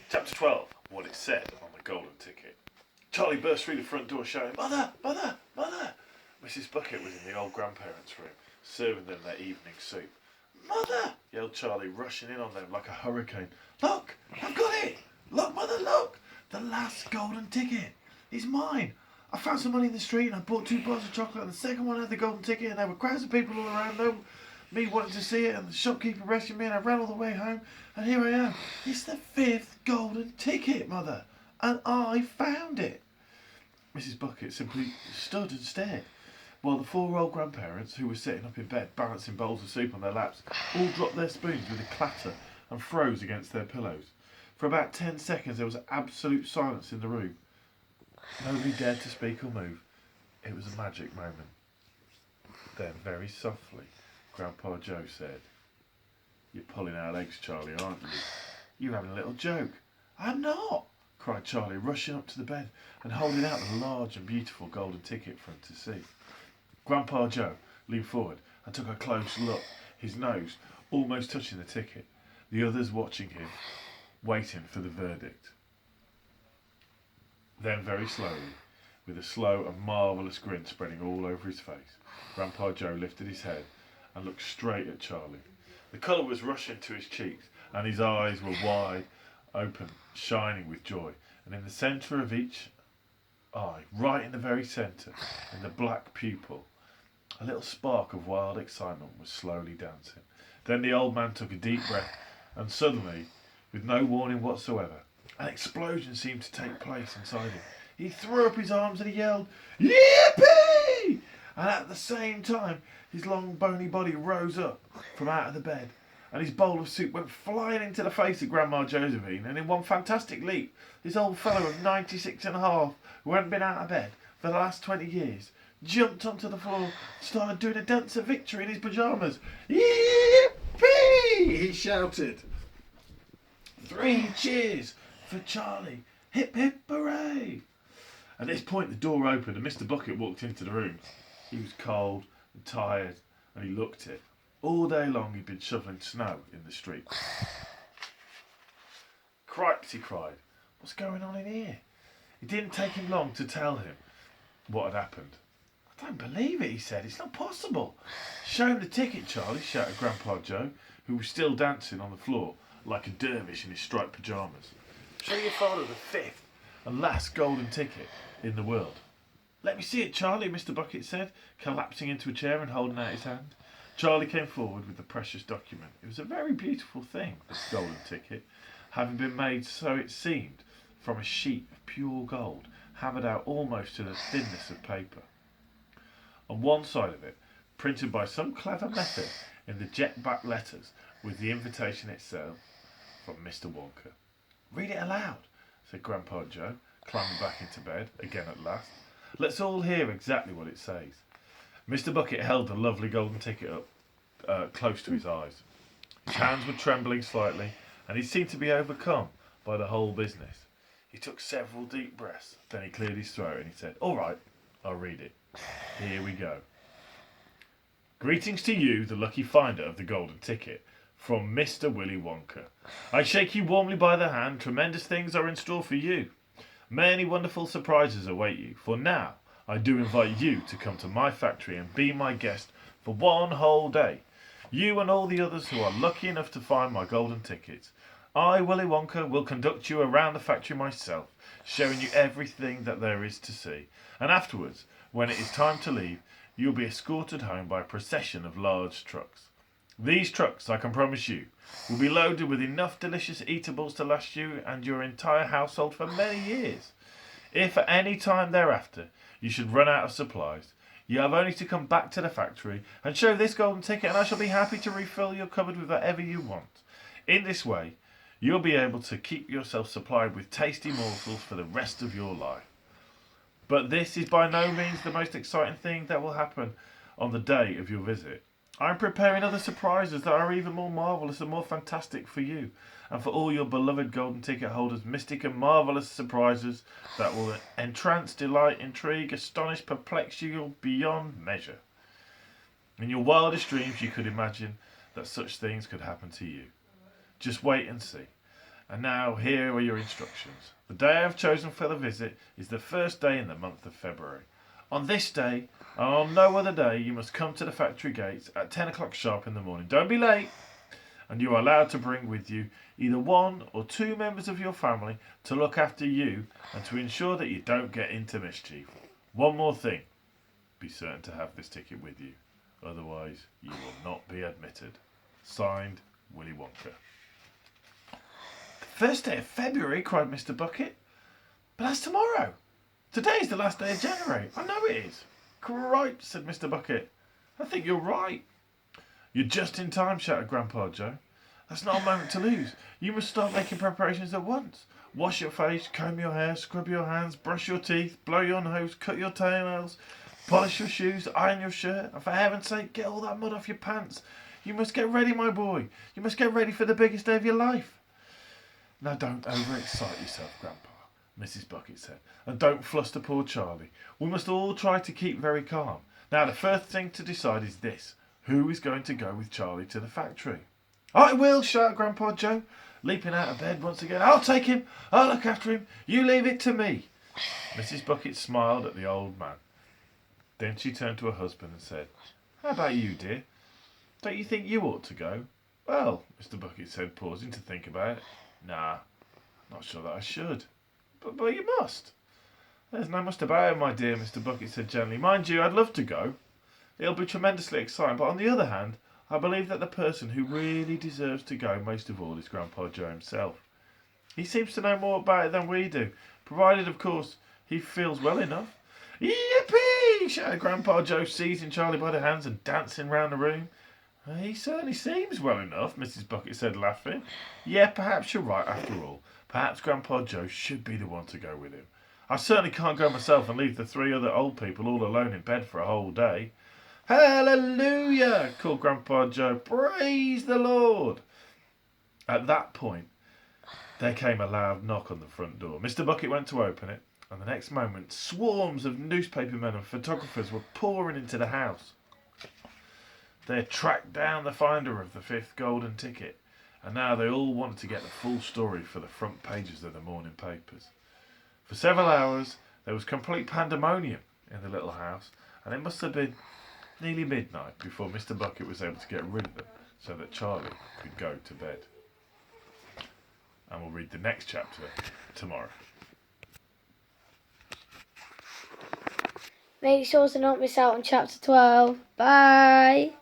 Chapter 12. What it said on the golden ticket. Charlie burst through the front door shouting, "Mother! Mother! Mother!" Mrs. Bucket was in the old grandparents' room, serving them their evening soup. "Mother!" yelled Charlie, rushing in on them like a hurricane. "Look! I've got it! Look, Mother, look! The last golden ticket! It's mine! I found some money in the street and I bought 2 bars of chocolate and the second one had the golden ticket and there were crowds of people all around them, me wanting to see it and the shopkeeper rescued me and I ran all the way home and here I am. It's the 5th golden ticket, Mother, and I found it." Mrs. Bucket simply stood and stared, while the 4 old grandparents, who were sitting up in bed balancing bowls of soup on their laps, all dropped their spoons with a clatter and froze against their pillows. For about 10 seconds there was absolute silence in the room. Nobody dared to speak or move. It was a magic moment. Then, very softly, Grandpa Joe said, "You're pulling our legs, Charlie, aren't you? You're having a little joke." "I'm not," cried Charlie, rushing up to the bed and holding out the large and beautiful golden ticket for him to see. Grandpa Joe leaned forward and took a close look, his nose almost touching the ticket, the others watching him, waiting for the verdict. Then very slowly, with a slow and marvellous grin spreading all over his face, Grandpa Joe lifted his head and looked straight at Charlie. The colour was rushing to his cheeks and his eyes were wide open, shining with joy, and in the centre of each eye, right in the very centre, in the black pupil, a little spark of wild excitement was slowly dancing. Then the old man took a deep breath and suddenly, with no warning whatsoever, an explosion seemed to take place inside him. He threw up his arms and he yelled, "Yippee!" And at the same time, his long bony body rose up from out of the bed, and his bowl of soup went flying into the face of Grandma Josephine, and in one fantastic leap, this old fellow of 96 and a half, who hadn't been out of bed for the last 20 years, jumped onto the floor and started doing a dance of victory in his pyjamas. "Yippee!" he shouted. 3 cheers for Charlie. Hip hip hooray! At this point the door opened and Mr. Bucket walked into the room. He was cold and tired and he looked it. All day long he'd been shoveling snow in the street. "Cripes," he cried. "What's going on in here?" It didn't take him long to tell him what had happened. "I don't believe it," he said. "It's not possible." "Show him the ticket, Charlie," shouted Grandpa Joe, who was still dancing on the floor like a dervish in his striped pyjamas. "Show your father the 5th and last golden ticket in the world." "Let me see it, Charlie," Mr. Bucket said, collapsing into a chair and holding out his hand. Charlie came forward with the precious document. It was a very beautiful thing, this golden ticket, having been made, so it seemed, from a sheet of pure gold, hammered out almost to the thinness of paper. On one side of it, printed by some clever method in the jet-black letters, was the invitation itself from Mr. Wonka. "Read it aloud," said Grandpa Joe, climbing back into bed again at last. "Let's all hear exactly what it says." Mr. Bucket held the lovely golden ticket up close to his eyes. His hands were trembling slightly, and he seemed to be overcome by the whole business. He took several deep breaths, then he cleared his throat and he said, "All right, I'll read it. Here we go. Greetings to you, the lucky finder of the golden ticket, from Mr. Willy Wonka. I shake you warmly by the hand. Tremendous things are in store for you. Many wonderful surprises await you, for now I do invite you to come to my factory and be my guest for 1 whole day. You and all the others who are lucky enough to find my golden tickets. I, Willy Wonka, will conduct you around the factory myself, showing you everything that there is to see. And afterwards, when it is time to leave, you will be escorted home by a procession of large trucks. These trucks, I can promise you, will be loaded with enough delicious eatables to last you and your entire household for many years. If at any time thereafter you should run out of supplies, you have only to come back to the factory and show this golden ticket and I shall be happy to refill your cupboard with whatever you want. In this way, you'll be able to keep yourself supplied with tasty morsels for the rest of your life. But this is by no means the most exciting thing that will happen on the day of your visit. I'm preparing other surprises that are even more marvellous and more fantastic for you, and for all your beloved golden ticket holders, mystic and marvellous surprises that will entrance, delight, intrigue, astonish, perplex you beyond measure. In your wildest dreams you could imagine that such things could happen to you. Just wait and see. And now here are your instructions. The day I have chosen for the visit is the first day in the month of February. On this day, and on no other day, you must come to the factory gates at 10 o'clock sharp in the morning. Don't be late. And you are allowed to bring with you either one or two members of your family to look after you and to ensure that you don't get into mischief. One more thing. Be certain to have this ticket with you. Otherwise, you will not be admitted. Signed, Willy Wonka. The first day of February, cried Mr. Bucket. But that's tomorrow. Today's the last day of January. I know it is. Cripe, said Mr. Bucket. I think you're right. You're just in time, shouted Grandpa Joe. That's not a moment to lose. You must start making preparations at once. Wash your face, comb your hair, scrub your hands, brush your teeth, blow your nose, cut your toenails, polish your shoes, iron your shirt, and for heaven's sake, get all that mud off your pants. You must get ready, my boy. You must get ready for the biggest day of your life. Now don't overexcite yourself, Grandpa, Mrs. Bucket said, and don't fluster poor Charlie. We must all try to keep very calm. Now the first thing to decide is this. Who is going to go with Charlie to the factory? I will, shouted Grandpa Joe, leaping out of bed once again. I'll take him. I'll look after him. You leave it to me. Mrs. Bucket smiled at the old man. Then she turned to her husband and said, How about you, dear? Don't you think you ought to go? Well, Mr. Bucket said, pausing to think about it. Nah, not sure that I should. But you must. There's no must about it, my dear, Mr. Bucket said gently. Mind you, I'd love to go. It'll be tremendously exciting, but on the other hand, I believe that the person who really deserves to go most of all is Grandpa Joe himself. He seems to know more about it than we do, provided, of course, he feels well enough. Yippee! Shouted Grandpa Joe, seizing Charlie by the hands and dancing round the room. He certainly seems well enough, Mrs. Bucket said, laughing. Yeah, perhaps you're right after all. Perhaps Grandpa Joe should be the one to go with him. I certainly can't go myself and leave the three other old people all alone in bed for a whole day. Hallelujah! Called Grandpa Joe. Praise the Lord! At that point, there came a loud knock on the front door. Mr. Bucket went to open it, and the next moment, swarms of newspaper men and photographers were pouring into the house. They had tracked down the finder of the fifth golden ticket, and now they all wanted to get the full story for the front pages of the morning papers. For several hours, there was complete pandemonium in the little house, and it must have been nearly midnight before Mr. Bucket was able to get rid of them so that Charlie could go to bed. And we'll read the next chapter tomorrow. Make sure to not miss out on chapter 12. Bye!